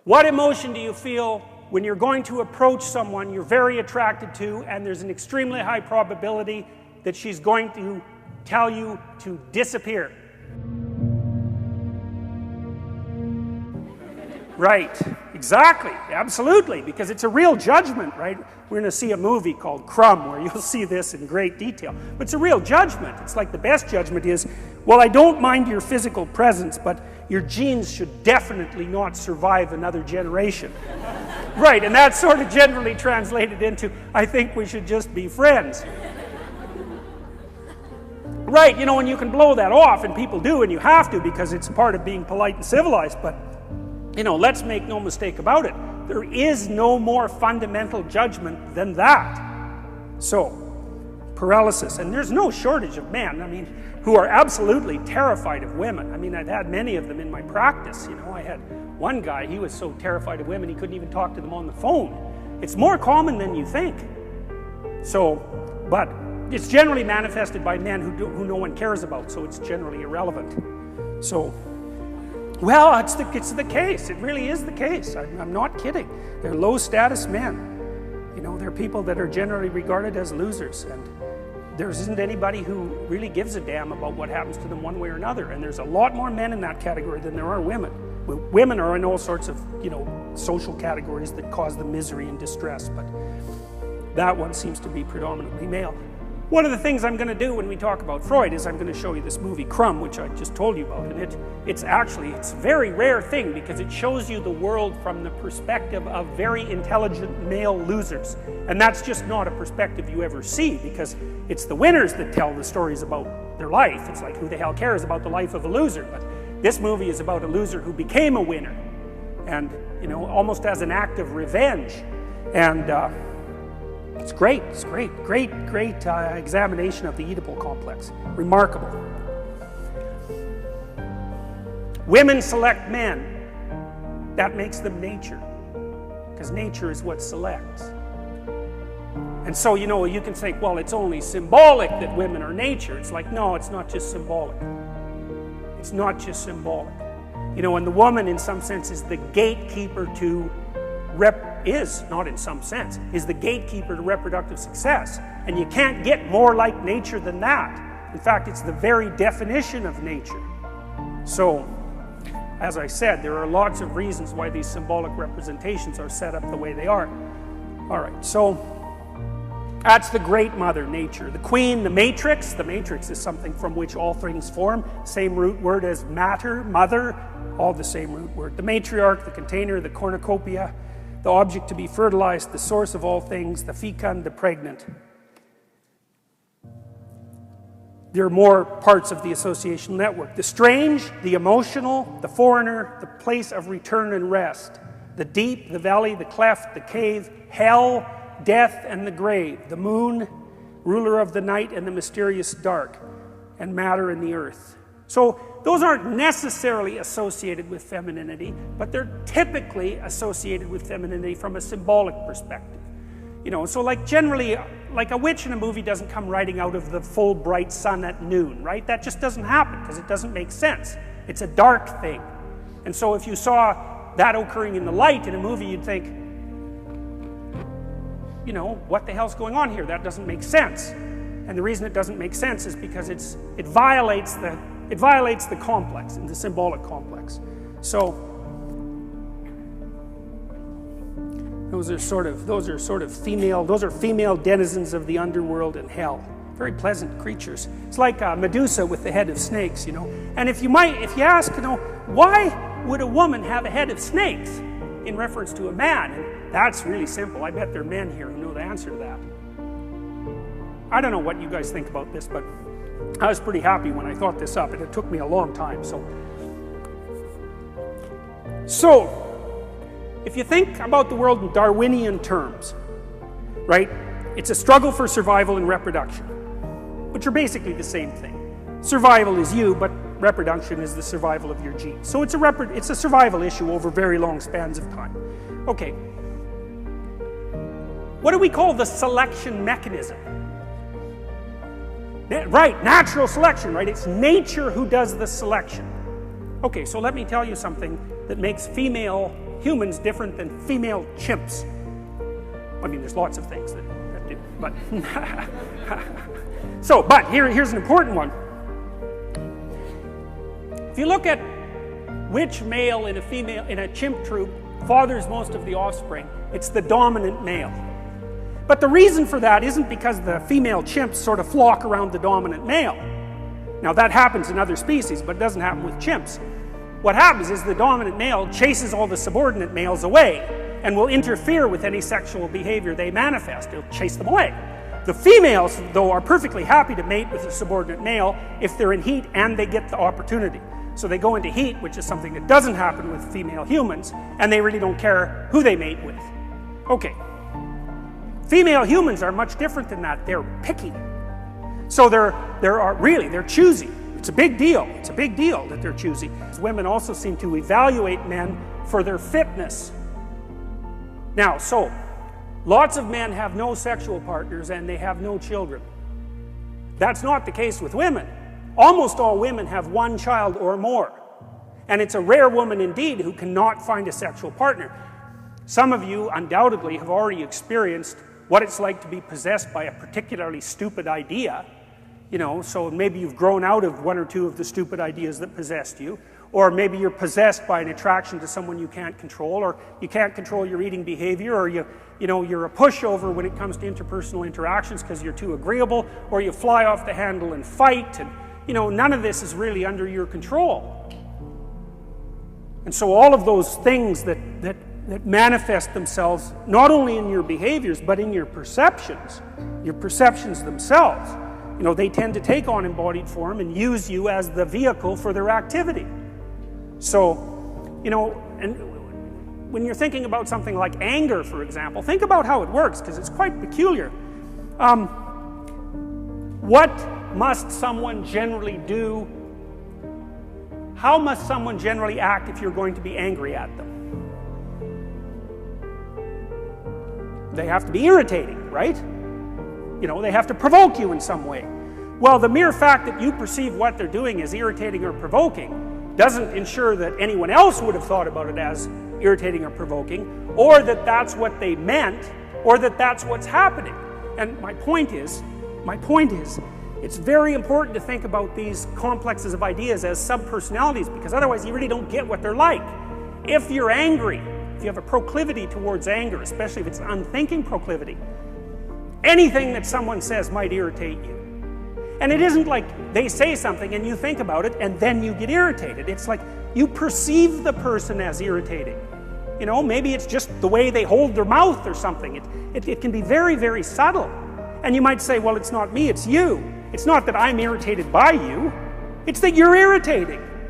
What emotion do you feel when you're going to approach someone you're very attracted to and there's an extremely high probability that she's going to tell you to disappear? Right, exactly, absolutely, because it's a real judgment, right? We're going to see a movie called Crumb where you'll see this in great detail. But it's a real judgment. It's like the best judgment is, well, I don't mind your physical presence, but your genes should definitely not survive another generation. Right, and that's sort of generally translated into, I think we should just be friends. Right, you know, and you can blow that off, and people do, and you have to because it's part of being polite and civilized, but you know, let's make no mistake about it. There is no more fundamental judgment than that. So, paralysis. And there's no shortage of men, I mean, who are absolutely terrified of women. I mean, I've had many of them in my practice. You know, I had one guy, he was so terrified of women he couldn't even talk to them on the phone. It's more common than you think. So, but it's generally manifested by men who no one cares about, so it's generally irrelevant. So, well, it's the case. It really is the case. I'm not kidding. They're low status men. You know, they're people that are generally regarded as losers, and there isn't anybody who really gives a damn about what happens to them one way or another. And there's a lot more men in that category than there are women. Women are in all sorts of, you know, social categories that cause them misery and distress, but that one seems to be predominantly male. One of the things I'm going to do when we talk about Freud is I'm going to show you this movie Crumb, which I just told you about, and it's a very rare thing because it shows you the world from the perspective of very intelligent male losers, and that's just not a perspective you ever see because it's the winners that tell the stories about their life. It's like, who the hell cares about the life of a loser? But this movie is about a loser who became a winner, and you know, almost as an act of revenge, and it's great, great examination of the Oedipal complex. Remarkable. Women select men. That makes them nature, because nature is what selects. And so, you know, you can say, well, it's only symbolic that women are nature. It's like, no, it's not just symbolic. It's not just symbolic. You know, and the woman, in some sense, is the gatekeeper to is the gatekeeper to reproductive success. And you can't get more like nature than that. In fact, it's the very definition of nature. So, as I said, there are lots of reasons why these symbolic representations are set up the way they are. All right, so that's the great mother, nature. The queen, the matrix. The matrix is something from which all things form. Same root word as matter, mother, all the same root word. The matriarch, the container, the cornucopia, the object to be fertilized, the source of all things, the fecund, the pregnant. There are more parts of the associational network. The strange, the emotional, the foreigner, the place of return and rest, the deep, the valley, the cleft, the cave, hell, death, and the grave, the moon, ruler of the night and the mysterious dark, and matter and the earth. So those aren't necessarily associated with femininity, but they're typically associated with femininity from a symbolic perspective. You know, so like generally, like a witch in a movie doesn't come riding out of the full bright sun at noon, right? That just doesn't happen because it doesn't make sense. It's a dark thing. And so if you saw that occurring in the light in a movie, you'd think, you know, what the hell's going on here? That doesn't make sense. And the reason it doesn't make sense is because it violates the complex, the symbolic complex. So those are female denizens of the underworld and hell. Very pleasant creatures. It's like Medusa with the head of snakes, you know. And if you ask, you know, why would a woman have a head of snakes in reference to a man? And that's really simple. I bet there are men here who know the answer to that. I don't know what you guys think about this, but I was pretty happy when I thought this up, and it took me a long time. So if you think about the world in Darwinian terms, right? It's a struggle for survival and reproduction, which are basically the same thing. Survival is you, but reproduction is the survival of your genes. So it's a survival issue over very long spans of time. Okay. What do we call the selection mechanism? Right, natural selection, right? It's nature who does the selection. Okay, so let me tell you something that makes female humans different than female chimps? I mean, there's lots of things that do, but but here's an important one. If you look at which male in a chimp troop fathers most of the offspring, it's the dominant male. But the reason for that isn't because the female chimps sort of flock around the dominant male. Now that happens in other species, but it doesn't happen with chimps. What happens is the dominant male chases all the subordinate males away and will interfere with any sexual behavior they manifest. He'll chase them away. The females, though, are perfectly happy to mate with a subordinate male if they're in heat and they get the opportunity. So they go into heat, which is something that doesn't happen with female humans, and they really don't care who they mate with. Okay. Female humans are much different than that. They're picky. So they're choosy. It's a big deal. It's a big deal that they're choosy. Women also seem to evaluate men for their fitness. Now, so lots of men have no sexual partners and they have no children. That's not the case with women. Almost all women have one child or more. And it's a rare woman indeed who cannot find a sexual partner. Some of you undoubtedly have already experienced what it's like to be possessed by a particularly stupid idea. You know, so maybe you've grown out of one or two of the stupid ideas that possessed you, or maybe you're possessed by an attraction to someone you can't control, or you can't control your eating behavior, or you're a pushover when it comes to interpersonal interactions because you're too agreeable, or you fly off the handle and fight, and none of this is really under your control. And so all of those things that manifest themselves not only in your behaviors but in your perceptions themselves, they tend to take on embodied form and use you as the vehicle for their activity. So, and when you're thinking about something like anger, for example, think about how it works, because it's quite peculiar. What must someone generally do? How must someone generally act if you're going to be angry at them? They have to be irritating, right? They have to provoke you in some way. Well, the mere fact that you perceive what they're doing as irritating or provoking doesn't ensure that anyone else would have thought about it as irritating or provoking, or that that's what they meant, or that that's what's happening. And my point is, it's very important to think about these complexes of ideas as subpersonalities, because otherwise you really don't get what they're like. If you're angry, if you have a proclivity towards anger, especially if it's an unthinking proclivity, anything that someone says might irritate you. And it isn't like they say something and you think about it and then you get irritated. It's like you perceive the person as irritating. Maybe it's just the way they hold their mouth or something. It can be very, very subtle. And you might say, well, it's not me, it's you. It's not that I'm irritated by you. It's that you're irritating.